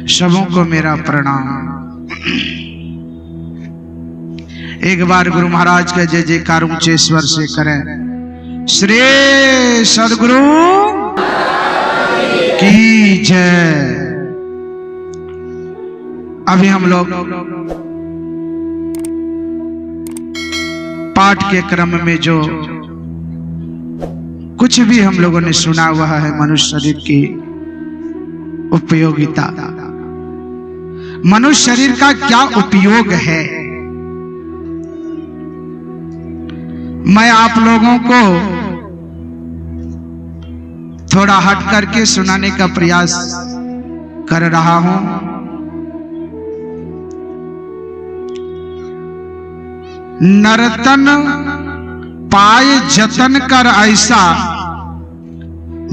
सबों को मेरा प्रणाम। एक बार गुरु महाराज का जय जयकार ऊंचे स्वर से करें। श्री सदगुरु की जय। अभी हम लोग पाठ के क्रम में जो कुछ भी हम लोगों ने सुना हुआ है मनुष्य शरीर की उपयोगिता, मनुष्य शरीर का क्या उपयोग है, मैं आप लोगों को थोड़ा हट करके सुनाने का प्रयास कर रहा हूं। नर्तन पाए जतन कर ऐसा,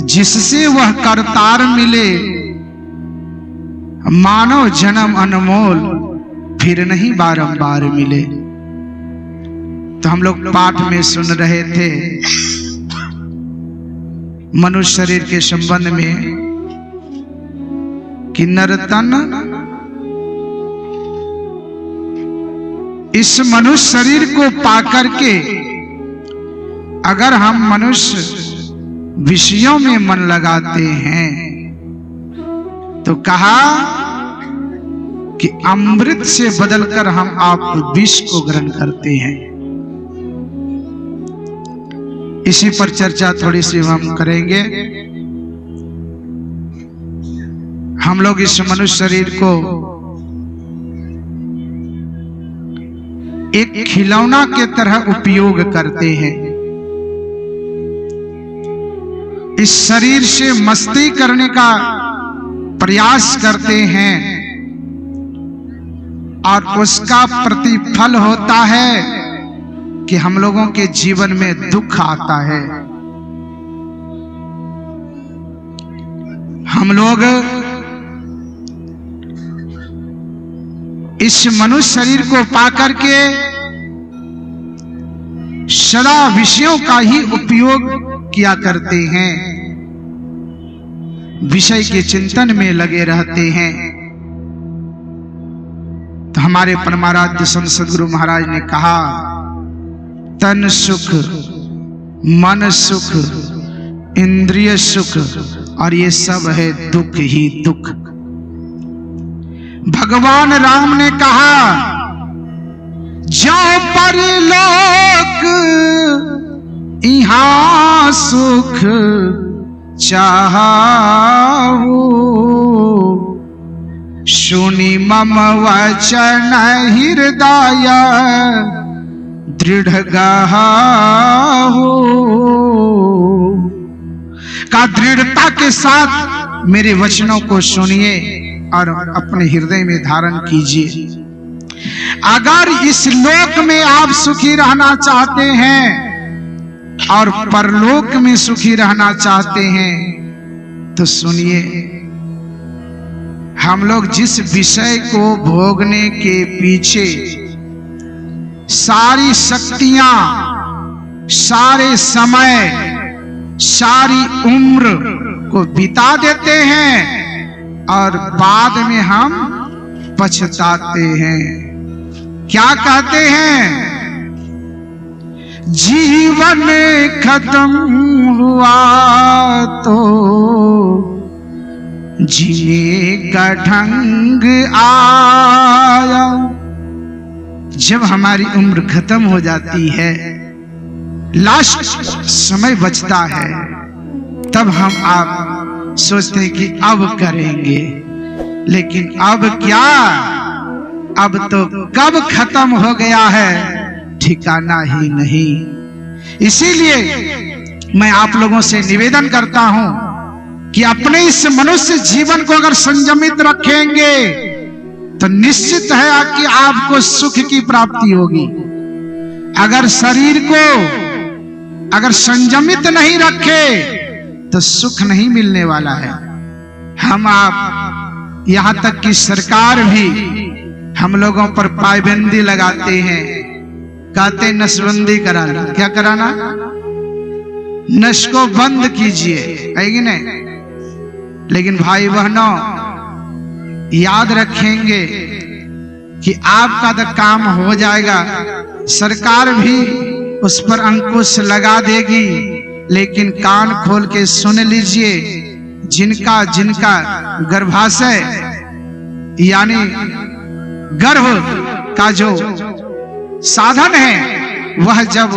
जिससे वह करतार मिले, मानव जन्म अनमोल फिर नहीं बारंबार मिले। तो हम लोग पाठ में सुन रहे थे मनुष्य शरीर के संबंध में कि नर्तन इस मनुष्य शरीर को पाकर के अगर हम मनुष्य विषयों में मन लगाते हैं तो कहा कि अमृत से बदलकर हम आप विष को ग्रहण करते हैं। इसी पर चर्चा थोड़ी सी हम करेंगे। हम लोग इस मनुष्य शरीर को एक खिलौना के तरह उपयोग करते हैं। इस शरीर से मस्ती करने का प्रयास करते हैं और उसका प्रतिफल होता है कि हम लोगों के जीवन में दुख आता है। हम लोग इस मनुष्य शरीर को पाकर के सदा विषयों का ही उपयोग किया करते हैं, विषय के चिंतन में लगे रहते हैं। तो हमारे परमाराध्य संत सद्गुरु महाराज ने कहा, तन सुख, मन सुख, इंद्रिय सुख और ये सब है दुख ही दुख। भगवान राम ने कहा, जो परलोक इहां सुख चाहू, सुनी मम वचन हृदय दृढ़ गाहू। का दृढ़ता के साथ मेरे वचनों को सुनिए और अपने हृदय में धारण कीजिए। अगर इस लोक में आप सुखी रहना चाहते हैं और परलोक में सुखी रहना चाहते हैं तो सुनिए, हम लोग जिस विषय को भोगने के पीछे सारी शक्तियां, सारे समय, सारी उम्र को बिता देते हैं और बाद में हम पछताते हैं। क्या कहते हैं? जीवन खत्म हुआ तो जीने का ढंग आया। जब हमारी उम्र खत्म हो जाती है, लास्ट समय बचता है, तब हम आप सोचते हैं कि अब करेंगे, लेकिन अब क्या, अब तो कब खत्म हो गया है ठिकाना ही नहीं। इसीलिए मैं आप लोगों से निवेदन करता हूं कि अपने इस मनुष्य जीवन को अगर संयमित रखेंगे तो निश्चित है कि आपको सुख की प्राप्ति होगी। अगर शरीर को अगर संयमित नहीं रखे तो सुख नहीं मिलने वाला है। हम आप यहां तक कि सरकार भी हम लोगों पर पाबंदी लगाते हैं, कहते नशबंदी कराना। क्या कराना? नश को बंद कीजिए, है कि नहीं? लेकिन भाई बहनों, याद रखेंगे कि आपका तो काम हो जाएगा, सरकार भी उस पर अंकुश लगा देगी। लेकिन कान खोल के सुन लीजिए, जिनका जिनका गर्भाशय यानी गर्भ का जो साधन है वह जब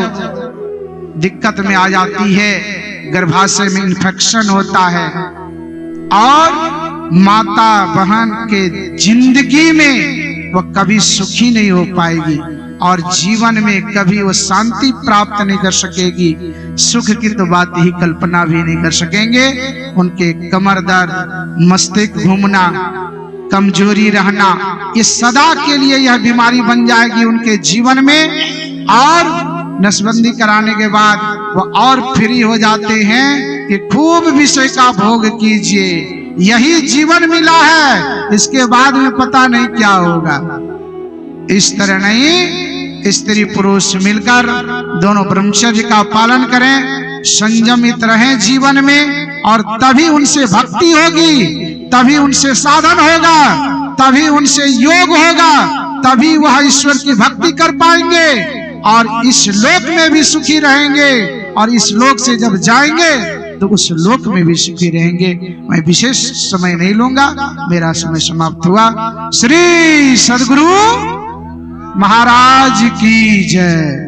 दिक्कत में आ जाती है, गर्भाशय में इन्फेक्शन होता है और माता बहन के जिंदगी में वह कभी सुखी नहीं हो पाएगी और जीवन में कभी वो शांति प्राप्त नहीं कर सकेगी। सुख की तो बात ही कल्पना भी नहीं कर सकेंगे। उनके कमर दर्द, मस्तिष्क घूमना, कमजोरी रहना, ये सदा के लिए यह बीमारी बन जाएगी उनके जीवन में। और नसबंदी कराने के बाद वो और फ्री हो जाते हैं कि खूब विषय का भोग कीजिए, यही जीवन मिला है, इसके बाद में पता नहीं क्या होगा। इस तरह नहीं, स्त्री पुरुष मिलकर दोनों ब्रह्मचर्य का पालन करें, संयमित रहें जीवन में, और तभी उनसे भक्ति होगी, तभी उनसे साधन होगा, तभी उनसे योग होगा, तभी वह ईश्वर की भक्ति कर पाएंगे और इस लोक में भी सुखी रहेंगे। और इस लोक से जब जाएंगे तो उस लोक में भी सुखी रहेंगे। मैं विशेष समय नहीं लूंगा, मेरा समय समाप्त हुआ। श्री सद्गुरु महाराज की जय।